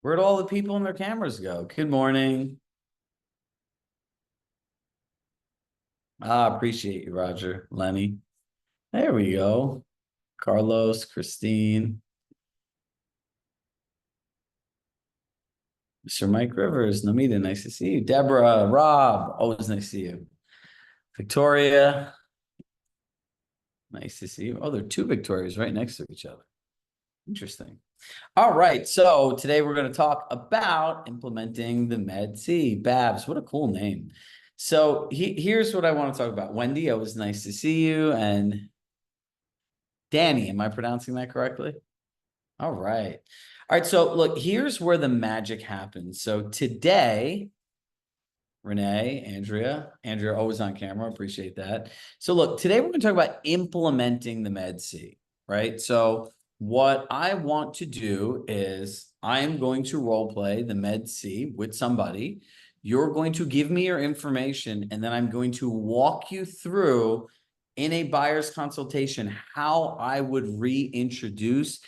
Where'd all the people and their cameras go? Good morning. Appreciate you, Roger. Lenny. There we go. Carlos, Christine, Mr. Mike Rivers, Namita, nice to see you. Deborah, Rob, always nice to see you. Victoria, nice to see you. Oh, there are two Victorias right next to each other. Interesting. All right, so today we're going to talk about implementing the Med-C. Babs, what a cool name. So here's what I want to talk about. Wendy, always nice to see you. And Danny, am I pronouncing that correctly? All right. All right, so look, here's where the magic happens. So today, Renee, Andrea, always on camera, appreciate that. So look, today we're going to talk about implementing the Med-C, right? So what I want to do is I'm going to role play the Med-C with somebody. You're going to give me your information, and then I'm going to walk you through in a buyer's consultation how I would reintroduce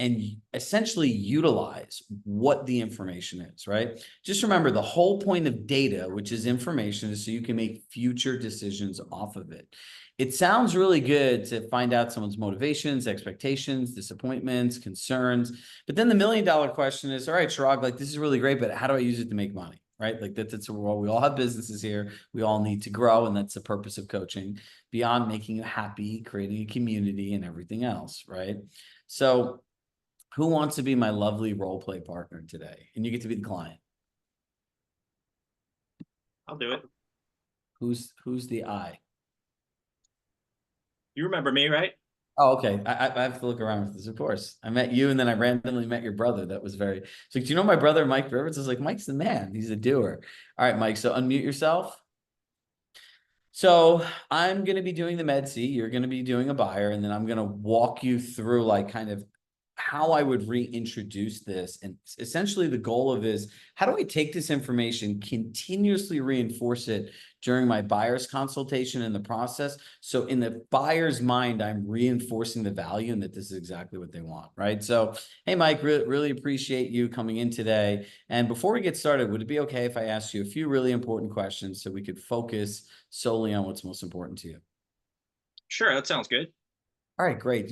and essentially utilize what the information is, right? Just remember the whole point of data, which is information, is so you can make future decisions off of it. It sounds really good to find out someone's motivations, expectations, disappointments, concerns. But then the $1 million question is, all right, Chirag, like this is really great, but how do I use it to make money? Right? Like that's well, we all have businesses here. We all need to grow. And that's the purpose of coaching beyond making you happy, creating a community and everything else. Right. So who wants to be my lovely role play partner today? And you get to be the client. I'll do it. Who's the I? You remember me, right? Oh, okay. I have to look around with this, of course. I met you, and then I randomly met your brother. That was very so. Do you know my brother, Mike Rivers? I was like, Mike's the man. He's a doer. All right, Mike. So unmute yourself. So I'm going to be doing the Med-C. You're going to be doing a buyer, and then I'm going to walk you through like kind of how I would reintroduce this. And essentially the goal of is how do I take this information, continuously reinforce it during my buyer's consultation in the process. So in the buyer's mind, I'm reinforcing the value and that this is exactly what they want, right? So, hey, Mike, really appreciate you coming in today. And before we get started, would it be okay if I asked you a few really important questions so we could focus solely on what's most important to you? Sure, that sounds good. All right, great.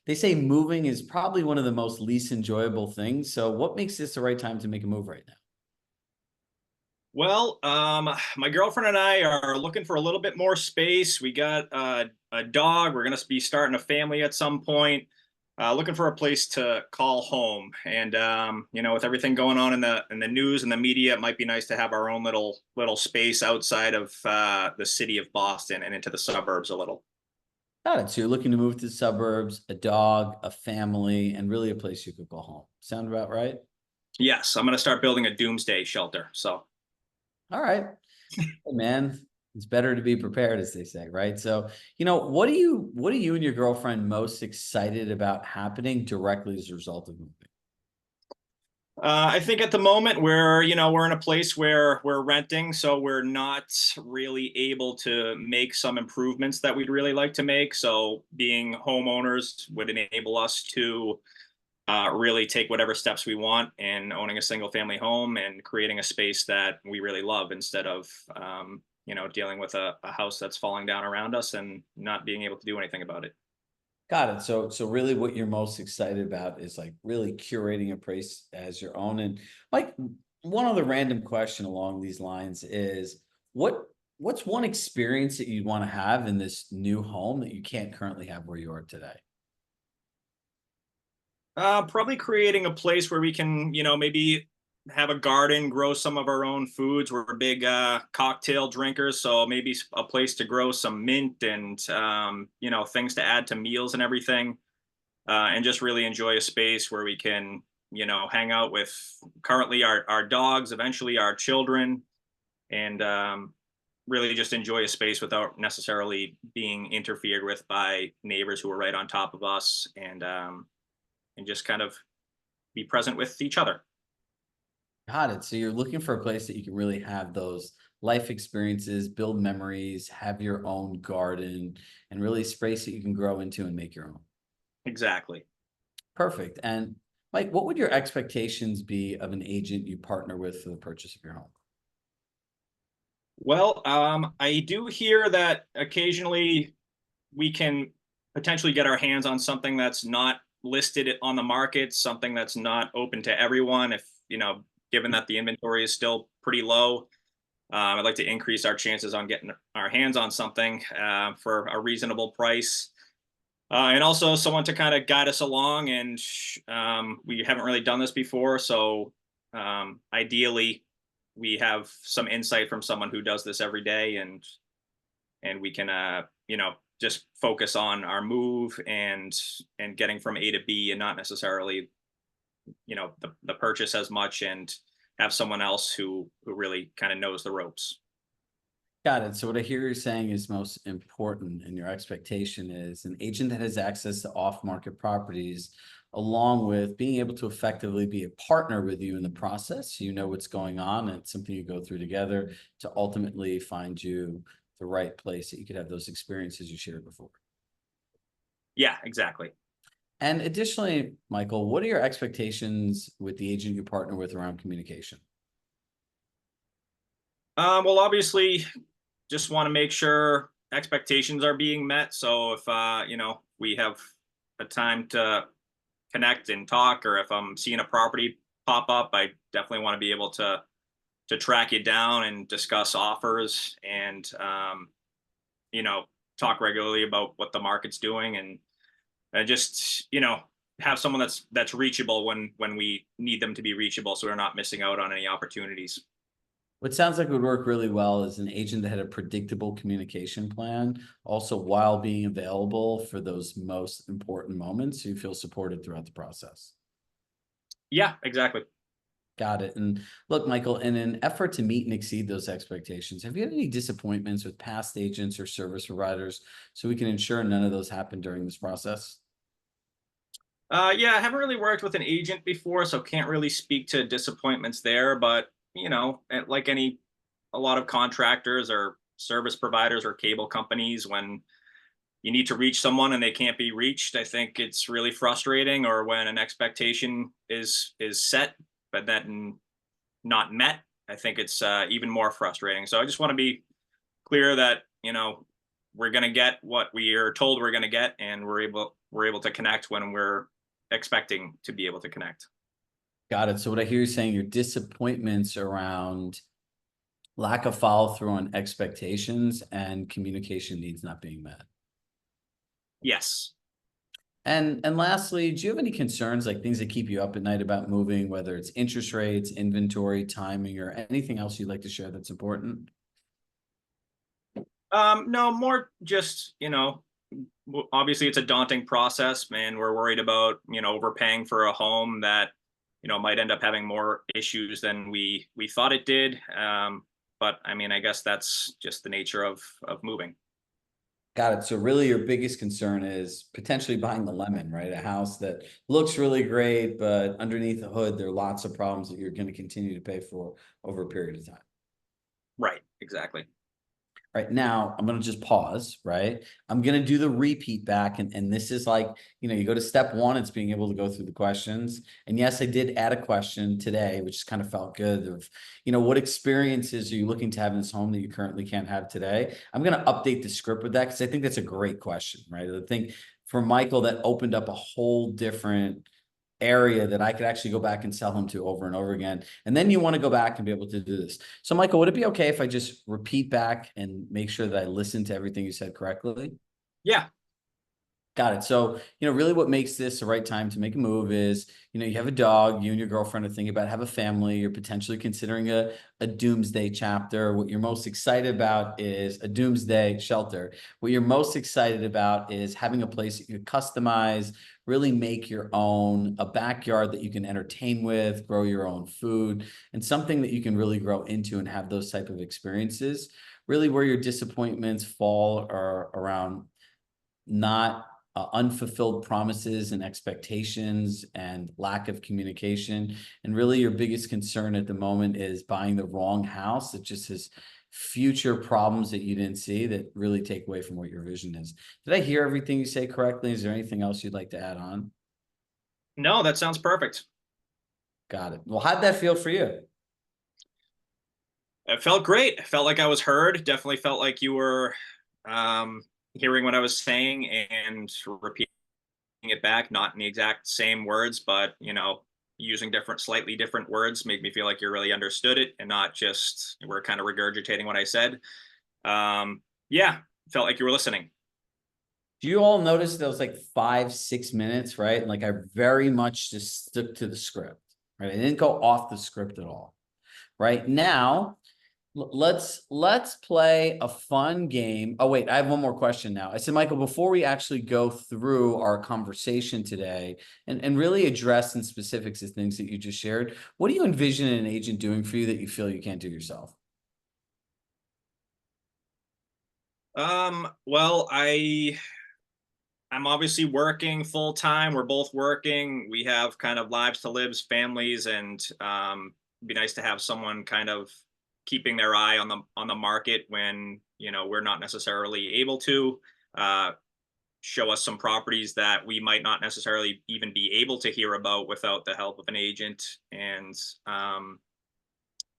They say moving is probably one of the most least enjoyable things. So what makes this the right time to make a move right now? Well, my girlfriend and I are looking for a little bit more space. We got a dog. We're going to be starting a family at some point. Looking for a place to call home. And with everything going on in the news and the media, it might be nice to have our own little space outside of the city of Boston and into the suburbs a little. Got it. So you're looking to move to the suburbs, a dog, a family, and really a place you could go home. Sound about right? Yes, I'm going to start building a doomsday shelter. So. All right. Hey, man, it's better to be prepared, as they say, right? So, what are you and your girlfriend most excited about happening directly as a result of moving? I think at the moment we're in a place where we're renting, so we're not really able to make some improvements that we'd really like to make. So being homeowners would enable us to really take whatever steps we want in owning a single family home and creating a space that we really love instead of dealing with a house that's falling down around us and not being able to do anything about it. Got it. So really what you're most excited about is like really curating a place as your own. And like one other random question along these lines is what's one experience that you'd want to have in this new home that you can't currently have where you are today? Probably creating a place where we can, maybe have a garden, grow some of our own foods. We're big cocktail drinkers, so maybe a place to grow some mint and things to add to meals and everything, and just really enjoy a space where we can, hang out with currently our dogs, eventually our children, and really just enjoy a space without necessarily being interfered with by neighbors who are right on top of us, and just kind of be present with each other. Got it. So you're looking for a place that you can really have those life experiences, build memories, have your own garden, and really a space that you can grow into and make your own. Exactly. Perfect. And Mike, what would your expectations be of an agent you partner with for the purchase of your home? Well, I do hear that occasionally we can potentially get our hands on something that's not listed on the market, something that's not open to everyone. If, given that the inventory is still pretty low, I'd like to increase our chances on getting our hands on something for a reasonable price. And also someone to kind of guide us along. And we haven't really done this before. So ideally, we have some insight from someone who does this every day, and we can just focus on our move and getting from A to B, and not necessarily the purchase as much, and have someone else who really kind of knows the ropes. Got it. So what I hear you saying is most important, and your expectation is an agent that has access to off-market properties, along with being able to effectively be a partner with you in the process. You know what's going on, and it's something you go through together to ultimately find you the right place that you could have those experiences you shared before. Yeah, exactly. And additionally, Michael, what are your expectations with the agent you partner with around communication? Well, obviously, just want to make sure expectations are being met. So if we have a time to connect and talk, or if I'm seeing a property pop up, I definitely want to be able to track you down and discuss offers, and talk regularly about what the market's doing, and just have someone that's reachable when we need them to be reachable, so we're not missing out on any opportunities. What sounds like would work really well is an agent that had a predictable communication plan, also while being available for those most important moments, so you feel supported throughout the process. Yeah, exactly. Got it. And look, Michael, in an effort to meet and exceed those expectations, have you had any disappointments with past agents or service providers so we can ensure none of those happen during this process? Yeah, I haven't really worked with an agent before, so can't really speak to disappointments there. But like a lot of contractors or service providers or cable companies, when you need to reach someone and they can't be reached, I think it's really frustrating. Or when an expectation is set but then not met, I think it's even more frustrating. So I just want to be clear that we're going to get what we are told we're going to get, and we're able to connect when we're expecting to be able to connect. Got it. So what I hear you saying, your disappointments around lack of follow through on expectations and communication needs not being met. Yes. And lastly, do you have any concerns, like things that keep you up at night about moving, whether it's interest rates, inventory, timing, or anything else you'd like to share that's important? No, more just, obviously it's a daunting process, man. We're worried about, overpaying for a home that, might end up having more issues than we thought it did. But I mean, I guess that's just the nature of moving. Got it. So really your biggest concern is potentially buying the lemon, right? A house that looks really great, but underneath the hood, there are lots of problems that you're going to continue to pay for over a period of time. Right. Exactly. Right now, I'm going to just pause, right? I'm going to do the repeat back. And this is like, you go to step one, it's being able to go through the questions. And yes, I did add a question today, which kind of felt good of, what experiences are you looking to have in this home that you currently can't have today? I'm going to update the script with that because I think that's a great question, right? I think for Michael, that opened up a whole different area that I could actually go back and sell him to over and over again. And then you want to go back and be able to do this. So Michael, would it be okay if I just repeat back and make sure that I listen to everything you said correctly? Yeah. Got it. So, really what makes this the right time to make a move is, you have a dog, you and your girlfriend are thinking about have a family, you're potentially considering a doomsday chapter. What you're most excited about is a doomsday shelter. What you're most excited about is having a place that you customize, really make your own, a backyard that you can entertain with, grow your own food, and something that you can really grow into and have those type of experiences. Really where your disappointments fall are around not unfulfilled promises and expectations and lack of communication. And really your biggest concern at the moment is buying the wrong house. It just has future problems that you didn't see that really take away from what your vision is. Did I hear everything you say correctly? Is there anything else you'd like to add on? No, that sounds perfect. Got it. Well, how'd that feel for you? It felt great. I felt like I was heard. Definitely felt like you were hearing what I was saying and repeating it back, not in the exact same words, but using slightly different words made me feel like you really understood it and not just were kind of regurgitating what I said. Yeah, felt like you were listening. Do you all notice those like 5, 6 minutes, right? Like I very much just stuck to the script, right? I didn't go off the script at all. Right now, let's play a fun game. Oh, wait, I have one more question now. I said, Michael, before we actually go through our conversation today and really address in specifics the things that you just shared, what do you envision an agent doing for you that you feel you can't do yourself? Well, I'm obviously working full time. We're both working. We have kind of lives to live, families, and it'd be nice to have someone kind of keeping their eye on the market when we're not necessarily able to show us some properties that we might not necessarily even be able to hear about without the help of an agent. And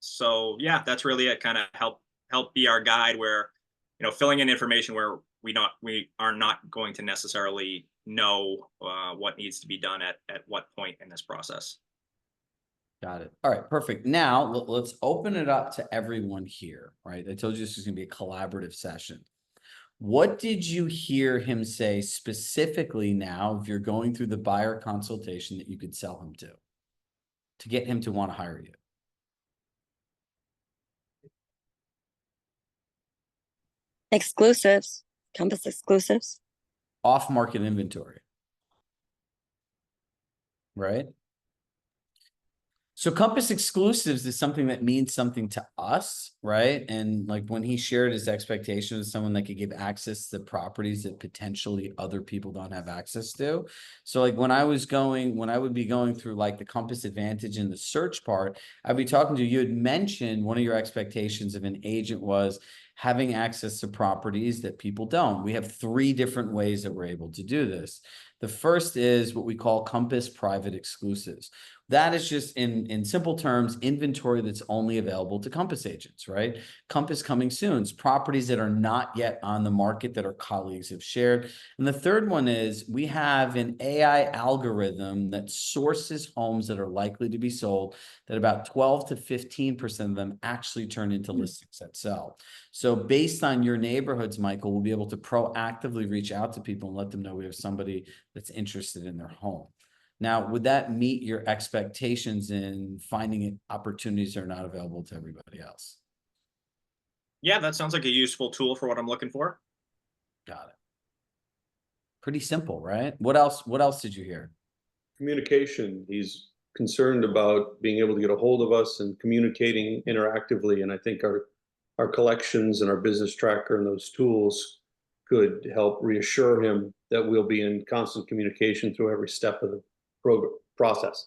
so yeah, that's really it. Kind of help be our guide where filling in information where we are not going to necessarily know what needs to be done at what point in this process. Got it. All right, perfect. Now let's open it up to everyone here, right? I told you this is going to be a collaborative session. What did you hear him say specifically now, if you're going through the buyer consultation, that you could sell him to get him to want to hire you? Exclusives, Compass exclusives. Off-market inventory, right? So Compass exclusives is something that means something to us, right? And like when he shared his expectations, someone that could give access to properties that potentially other people don't have access to. So like when I would be going through like the Compass Advantage and the search part, I'd be talking to you. You had mentioned one of your expectations of an agent was having access to properties that people don't. We have 3 different ways that we're able to do this. The first is what we call Compass Private Exclusives. That is just in simple terms, inventory that's only available to Compass agents, right? Compass coming soon, properties that are not yet on the market that our colleagues have shared. And the third one is we have an AI algorithm that sources homes that are likely to be sold, that about 12 to 15% of them actually turn into listings that sell. So based on your neighborhoods, Michael, we'll be able to proactively reach out to people and let them know we have somebody that's interested in their home. Now, would that meet your expectations in finding opportunities that are not available to everybody else? Yeah, that sounds like a useful tool for what I'm looking for. Got it. Pretty simple, right? What else did you hear? Communication. He's concerned about being able to get a hold of us and communicating interactively. And I think our collections and our business tracker and those tools could help reassure him that we'll be in constant communication through every step of the process.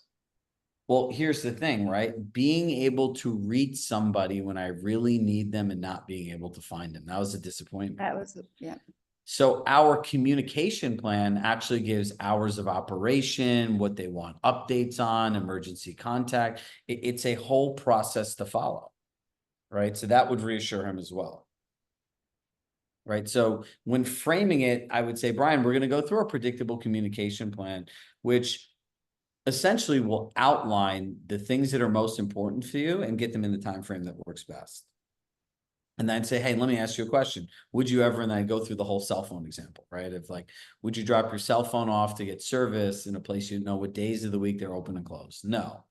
Well, here's the thing, right? Being able to reach somebody when I really need them and not being able to find them. That was a disappointment. That was, yeah. So our communication plan actually gives hours of operation, what they want updates on, emergency contact. It's a whole process to follow, right? So that would reassure him as well. Right. So when framing it, I would say, Brian, we're going to go through a predictable communication plan, which essentially will outline the things that are most important for you and get them in the time frame that works best. And then say, hey, let me ask you a question. Would you ever, and then I go through the whole cell phone example, right? Of like, would you drop your cell phone off to get service in a place you know what days of the week they're open and closed? No.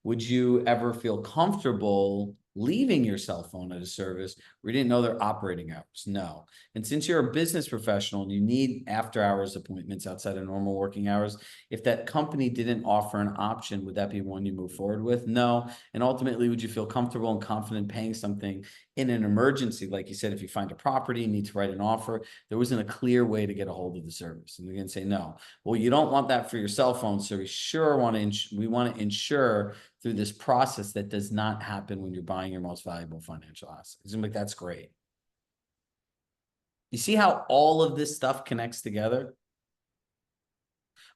Would you ever feel comfortable leaving your cell phone at a service where you didn't know their operating hours? No. And since you're a business professional and you need after hours appointments outside of normal working hours, if that company didn't offer an option, would that be one you move forward with? No. And ultimately, would you feel comfortable and confident paying something in an emergency? Like you said, if you find a property, you need to write an offer, there wasn't a clear way to get a hold of the service. And they're going to say, no. Well, you don't want that for your cell phone. So we want to ensure through this process that does not happen when you're buying your most valuable financial asset. I'm like, that's great. You see how all of this stuff connects together?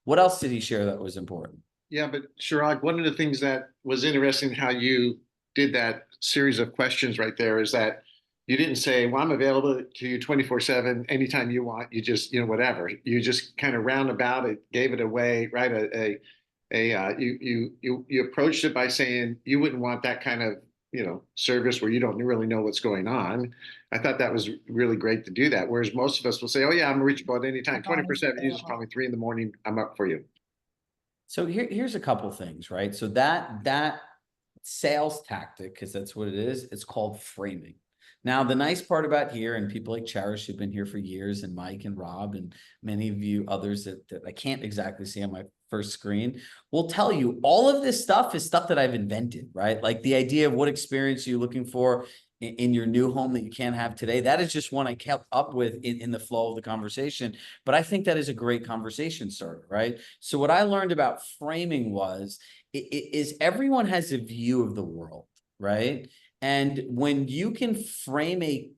What else did he share that was important? Yeah, but Chirag, one of the things that was interesting how you did that series of questions right there is that you didn't say, well, I'm available to you 24/7 anytime you want. You just, whatever. You just kind of roundabout it, gave it away, right? You approached it by saying you wouldn't want that kind of, service where you don't really know what's going on. I thought that was really great to do that. Whereas most of us will say, oh yeah, I'm reachable at any time, 24/7. You just call me 3 a.m. I'm up for you. So here's a couple things, right? So that sales tactic, because that's what it is, it's called framing. Now, the nice part about here, and people like Cherish who've been here for years, and Mike and Rob, and many of you others that I can't exactly see on my first screen, will tell you all of this stuff is stuff that I've invented, right? Like the idea of what experience you're looking for in your new home that you can't have today. That is just one I kept up with in the flow of the conversation. But I think that is a great conversation starter, right? So what I learned about framing is everyone has a view of the world, right? And when you can frame a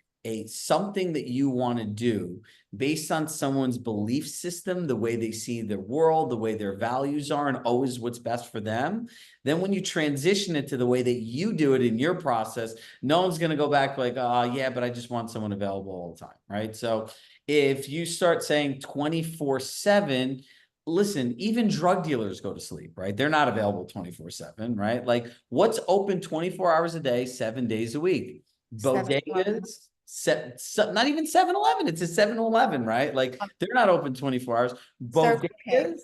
something that you want to do based on someone's belief system, the way they see the world, the way their values are, and always what's best for them, then when you transition it to the way that you do it in your process, no one's going to go back like, yeah, but I just want someone available all the time, right? So if you start saying 24/7, listen, even drug dealers go to sleep, right? They're not available 24/7, right? Like what's open 24 hours a day, 7 days a week? Bodegas, not even 7-Eleven. It's a 7-Eleven, right? Like they're not open 24 hours. Bodegas,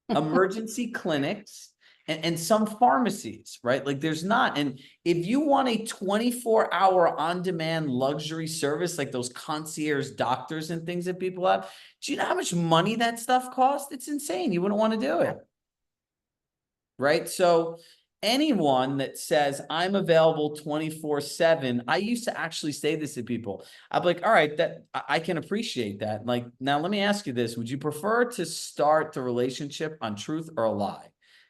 emergency clinics, and some pharmacies, right? Like there's not. And if you want a 24-hour on-demand luxury service, like those concierge doctors and things that people have, do you know how much money that stuff costs? It's insane. You wouldn't want to do it. Right? So anyone that says I'm available 24/7, I used to actually say this to people. I'm like, all right, that I can appreciate that. Like, now let me ask you this. Would you prefer to start the relationship on truth or a lie?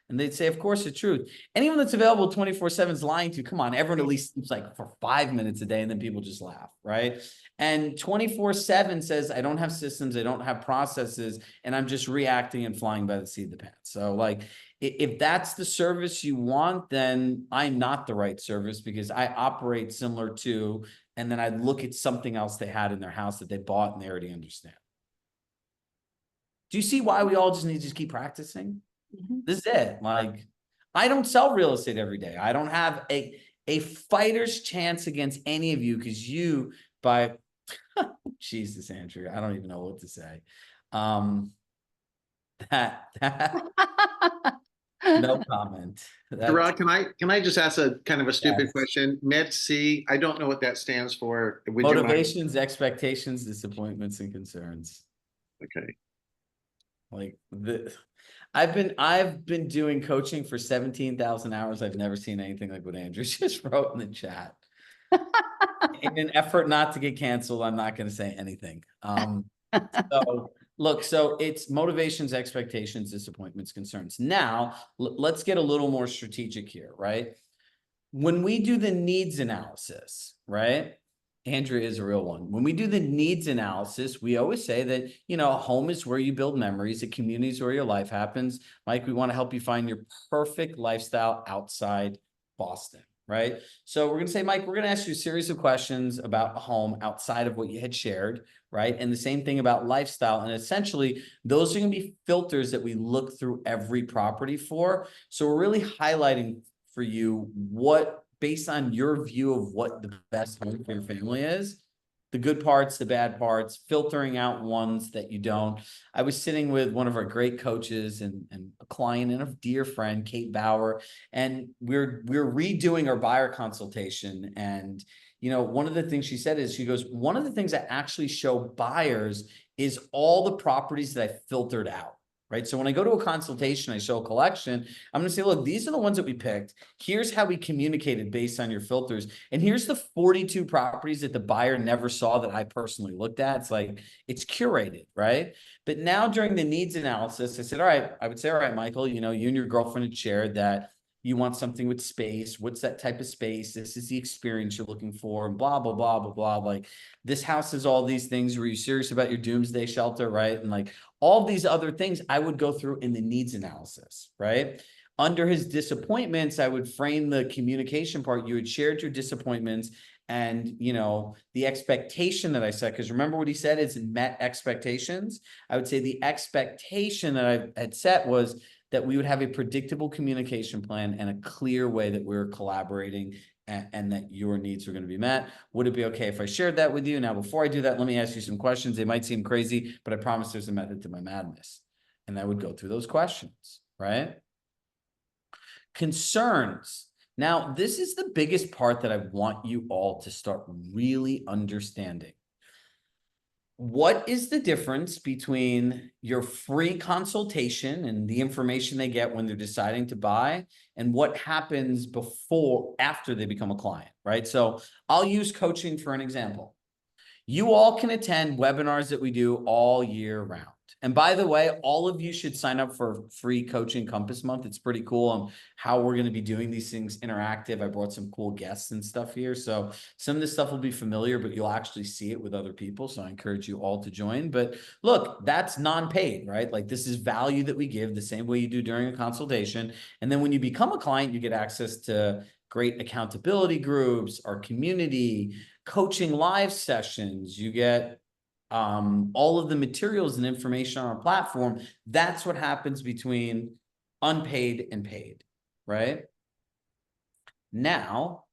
And they'd say, of course, the truth. Anyone that's available 24/7 is lying to you. Come on, everyone at least sleeps like for 5 minutes a day, and then people just laugh, right? And 24/7 says, I don't have systems, I don't have processes, and I'm just reacting and flying by the seat of the pants. So like, if that's the service you want, then I'm not the right service because I operate similar to, and then I look at something else they had in their house that they bought and they already understand. Do you see why we all just need to just keep practicing? This is it. Like, I don't sell real estate every day. I don't have a fighter's chance against any of you because you, by Jesus, Andrew, I don't even know what to say. No comment. Rod, can I just ask a kind of a stupid question? MED-C, I don't know what that stands for. Would you mind? Motivations, expectations, disappointments, and concerns. Okay. Like I've been doing coaching for 17,000 hours. I've never seen anything like what Andrew just wrote in the chat. In an effort not to get canceled, I'm not going to say anything. So look, so it's motivations, expectations, disappointments, concerns. Now, let's get a little more strategic here, right? When we do the needs analysis, right? Andrew is a real one. When we do the needs analysis, we always say that, a home is where you build memories, a community is where your life happens. Mike, we want to help you find your perfect lifestyle outside Boston, right? So we're going to say, Mike, we're going to ask you a series of questions about a home outside of what you had shared, right? And the same thing about lifestyle. And essentially, those are going to be filters that we look through every property for. So we're really highlighting for you based on your view of what the best home for your family is, the good parts, the bad parts, filtering out ones that you don't. I was sitting with one of our great coaches and a client and a dear friend, Kate Bauer, and we're redoing our buyer consultation. And, one of the things she said is, she goes, one of the things I actually show buyers is all the properties that I filtered out. Right. So when I go to a consultation, I show a collection. I'm going to say, look, these are the ones that we picked. Here's how we communicated based on your filters. And here's the 42 properties that the buyer never saw that I personally looked at. It's like, it's curated. Right. But now during the needs analysis, I said, all right, Michael, you and your girlfriend had shared that you want something with space. What's that type of space? This is the experience you're looking for, and blah, blah, blah, blah, blah. Like, this house has all these things. Were you serious about your doomsday shelter? Right. And like all these other things I would go through in the needs analysis. Right. under his disappointments, I would frame the communication part. You had shared your disappointments and, you know, the expectation that I set, because remember what he said is met expectations. I would say the expectation that I had set was that we would have a predictable communication plan and a clear way that we were collaborating and that your needs are going to be met. Would it be okay if I shared that with you? Now, before I do that, let me ask you some questions. They might seem crazy, but I promise there's a method to my madness. And I would go through those questions, right? Concerns. Now, this is the biggest part that I want you all to start really understanding. What is the difference between your free consultation and the information they get when they're deciding to buy and what happens after they become a client, right? So I'll use coaching for an example. You all can attend webinars that we do all year round. And by the way, all of you should sign up for free coaching Compass Month. It's pretty cool on how we're going to be doing these things interactive. I brought some cool guests and stuff here. So some of this stuff will be familiar, but you'll actually see it with other people. So I encourage you all to join. But look, that's non-paid, right? Like this is value that we give the same way you do during a consultation. And then when you become a client, you get access to great accountability groups, our community, coaching live sessions. You get all of the materials and information on our platform. That's what happens between unpaid and paid, right? Now,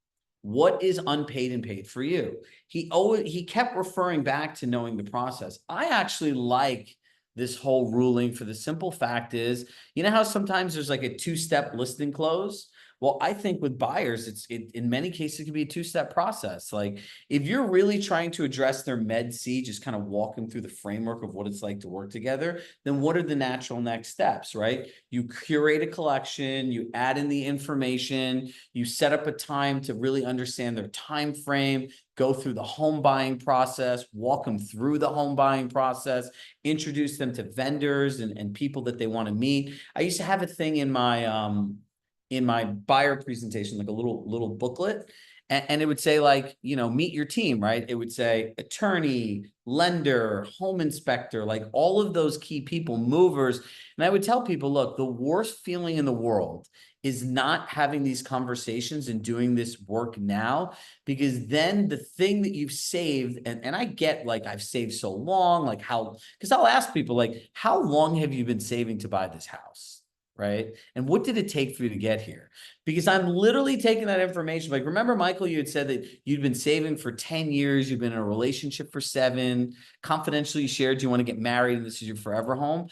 what is unpaid and paid for you? He kept referring back to knowing the process. I actually like this whole ruling for the simple fact is, you know how sometimes there's like a two-step listing close? Well, I think with buyers, in many cases, it can be a two-step process. Like if you're really trying to address their Med C, just kind of walk them through the framework of what it's like to work together, then what are the natural next steps, right? You curate a collection, you add in the information, you set up a time to really understand their time frame, go through the home buying process, walk them through the home buying process, introduce them to vendors and people that they want to meet. I used to have a thing in my buyer presentation, like a little booklet. And it would say like, you know, meet your team, right? It would say attorney, lender, home inspector, like all of those key people, movers. And I would tell people, look, the worst feeling in the world is not having these conversations and doing this work now, because then the thing that you've saved, and I get like, I've saved so long, like because I'll ask people like, how long have you been saving to buy this house? Right? And what did it take for you to get here? Because I'm literally taking that information. Like, remember, Michael, you had said that you'd been saving for 10 years. You've been in a relationship for 7, confidentially shared you want to get married and this is your forever home.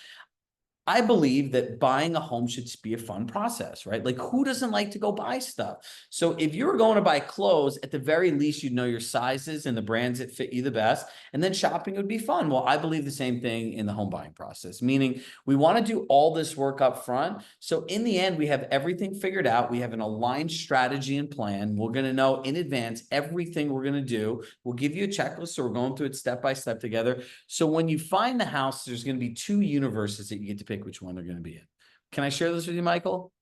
I believe that buying a home should be a fun process, right? Like who doesn't like to go buy stuff? So if you were going to buy clothes, at the very least, you'd know your sizes and the brands that fit you the best. And then shopping would be fun. Well, I believe the same thing in the home buying process, meaning we want to do all this work up front. So in the end, we have everything figured out. We have an aligned strategy and plan. We're going to know in advance everything we're going to do. We'll give you a checklist. So we're going through it step by step together. So when you find the house, there's going to be 2 universes that you get to pick which one they're going to be in. Can I share this with you, Michael?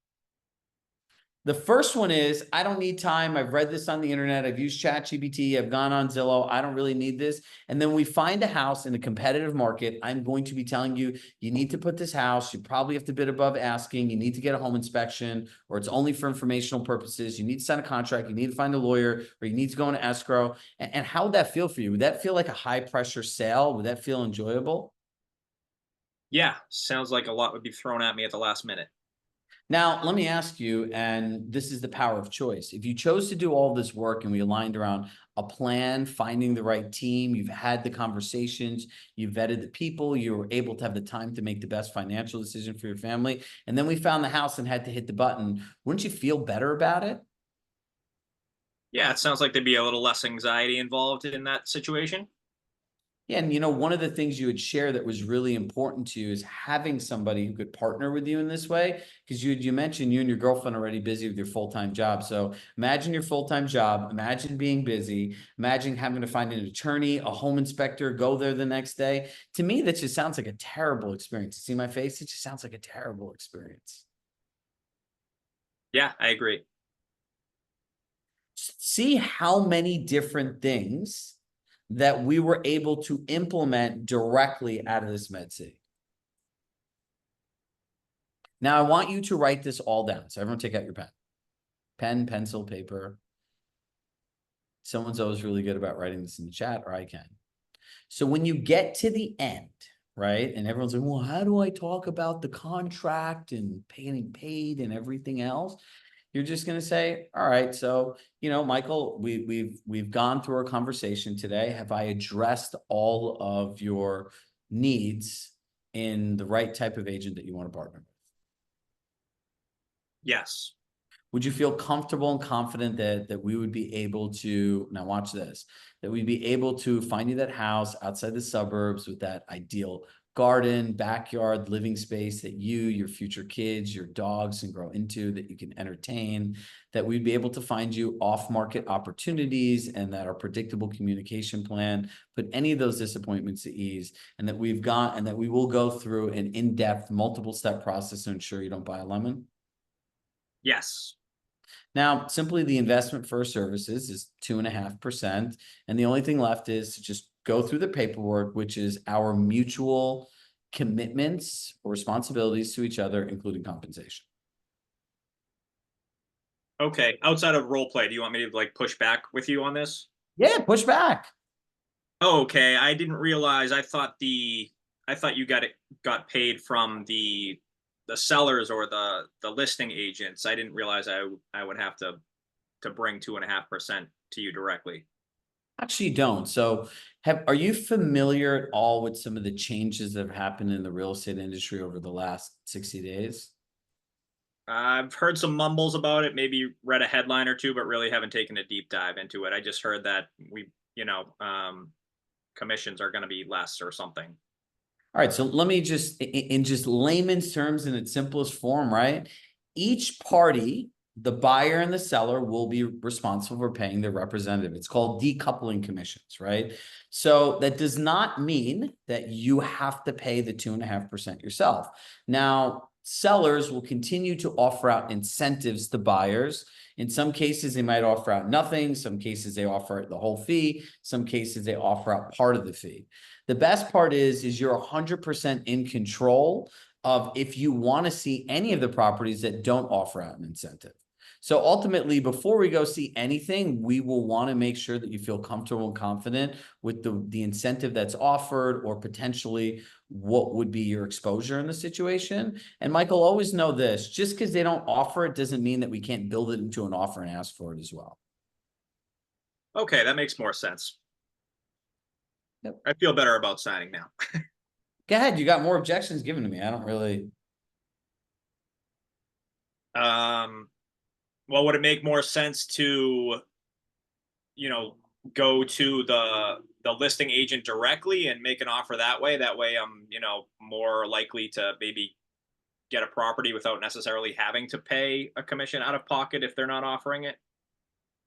The first one is, I don't need time. I've read this on the internet. I've used ChatGPT. I've gone on Zillow. I don't really need this. And then we find a house in a competitive market. I'm going to be telling you, you need to put this house. You probably have to bid above asking. You need to get a home inspection, or it's only for informational purposes. You need to sign a contract. You need to find a lawyer, or you need to go into escrow. And how would that feel for you? Would that feel like a high pressure sale? Would that feel enjoyable? Yeah, sounds like a lot would be thrown at me at the last minute. Now, let me ask you, and this is the power of choice. If you chose to do all this work and we aligned around a plan, finding the right team, you've had the conversations, you vetted the people, you were able to have the time to make the best financial decision for your family, and then we found the house and had to hit the button, wouldn't you feel better about it? Yeah, it sounds like there'd be a little less anxiety involved in that situation. Yeah, and you know, one of the things you would share that was really important to you is having somebody who could partner with you in this way, because you mentioned you and your girlfriend are already busy with your full-time job. So imagine your full-time job, imagine being busy, imagine having to find an attorney, a home inspector, go there the next day. To me, that just sounds like a terrible experience. You see my face? It just sounds like a terrible experience. Yeah, I agree. See how many different things that we were able to implement directly out of this Med C. Now I want you to write this all down. So everyone take out your pen. Pen, pencil, paper. Someone's always really good about writing this in the chat, or I can. So when you get to the end, right? And everyone's like, well, how do I talk about the contract and getting paid and everything else? You're just going to say, all right, so, you know, Michael, we've gone through our conversation today. Have I addressed all of your needs in the right type of agent that you want to partner with? Yes. Would you feel comfortable and confident that we would be able to, now watch this, that we'd be able to find you that house outside the suburbs with that ideal garden, backyard, living space that you, your future kids, your dogs can grow into, that you can entertain, that we'd be able to find you off-market opportunities, and that our predictable communication plan put any of those disappointments at ease, and that we will go through an in-depth multiple step process to ensure you don't buy a lemon? Yes. Now, simply the investment for our services is 2.5%. And the only thing left is to just go through the paperwork, which is our mutual commitments or responsibilities to each other, including compensation. Okay. Outside of role play, do you want me to like push back with you on this? Yeah, push back. Oh, okay. I didn't realize. I thought you got paid from the sellers or the listing agents. I didn't realize I would have to bring 2.5% to you directly. Actually, you don't. So are you familiar at all with some of the changes that have happened in the real estate industry over the last 60 days? I've heard some mumbles about it, maybe read a headline or two, but really haven't taken a deep dive into it. I just heard that commissions are going to be less or something. All right, so let me just, in just layman's terms, in its simplest form, right? Each party, the buyer and the seller, will be responsible for paying their representative. It's called decoupling commissions, right? So that does not mean that you have to pay the 2.5% yourself. Now, sellers will continue to offer out incentives to buyers. In some cases, they might offer out nothing. Some cases, they offer the whole fee. Some cases, they offer out part of the fee. The best part is you're 100% in control of if you want to see any of the properties that don't offer out an incentive. So ultimately, before we go see anything, we will want to make sure that you feel comfortable and confident with the incentive that's offered, or potentially what would be your exposure in the situation. And Michael, always know this, just because they don't offer it doesn't mean that we can't build it into an offer and ask for it as well. Okay, that makes more sense. Yep. I feel better about signing now. Go ahead. You got more objections given to me. I don't really. Well, would it make more sense to, go to the listing agent directly and make an offer that way? That way I'm, more likely to maybe get a property without necessarily having to pay a commission out of pocket if they're not offering it.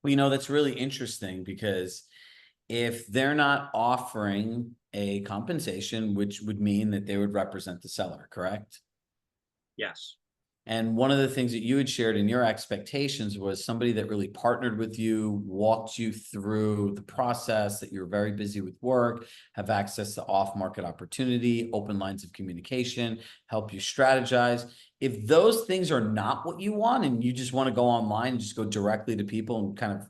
Well, that's really interesting, because if they're not offering a compensation, which would mean that they would represent the seller, correct? Yes. And one of the things that you had shared in your expectations was somebody that really partnered with you, walked you through the process, that you're very busy with work, have access to off-market opportunity, open lines of communication, help you strategize. If those things are not what you want, and you just want to go online and just go directly to people and kind of,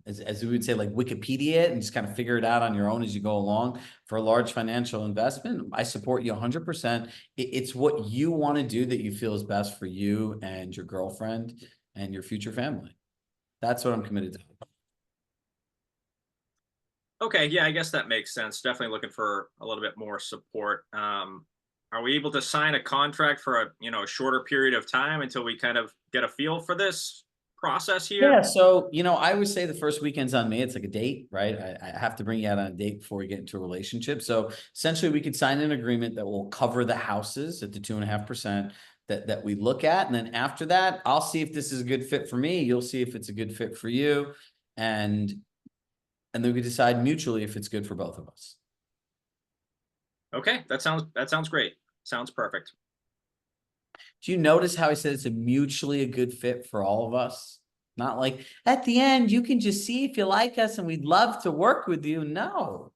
as we would say, like Wikipedia it and just kind of figure it out on your own as you go along for a large financial investment, I support you 100%. It's what you want to do that you feel is best for you and your girlfriend and your future family. That's what I'm committed to. Okay, yeah, I guess that makes sense. Definitely looking for a little bit more support. Are we able to sign a contract for a shorter period of time until we kind of get a feel for this process here? Yeah, so I always say the first weekend's on me. It's like a date, right? I have to bring you out on a date before we get into a relationship. So essentially, we could sign an agreement that will cover the houses at the 2.5% that we look at, and then after that, I'll see if this is a good fit for me. You'll see if it's a good fit for you, and then we decide mutually if it's good for both of us. Okay, that sounds great. Sounds perfect. Do you notice how I said it's a mutually a good fit for all of us? Not like at the end, you can just see if you like us and we'd love to work with you. No.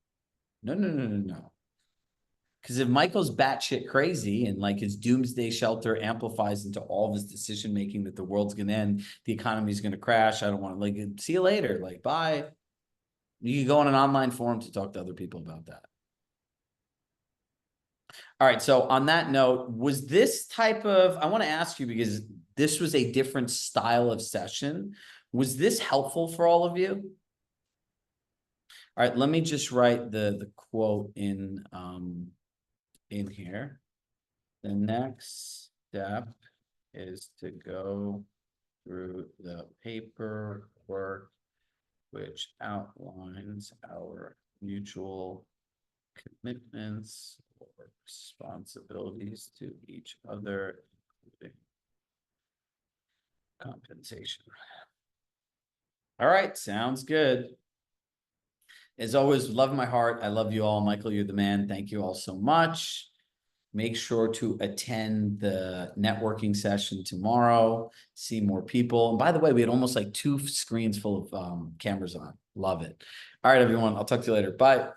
Because Because if Michael's batshit crazy and like his doomsday shelter amplifies into all of his decision making that the world's gonna end, the economy's gonna crash. I don't want to like see you later. Like, bye. You can go on an online forum to talk to other people about that. All right. So on that note, was this type of, I want to ask you because this was a different style of session. Was this helpful for all of you? All right, let me just write the quote in here. The next step is to go through the paperwork which outlines our mutual commitments or responsibilities to each other, including compensation. All right, sounds good. As always, love in my heart. I love you all. Michael, you're the man. Thank you all so much. Make sure to attend the networking session tomorrow, see more people. And by the way, we had almost like 2 screens full of cameras on. Love it. All right, everyone. I'll talk to you later. Bye.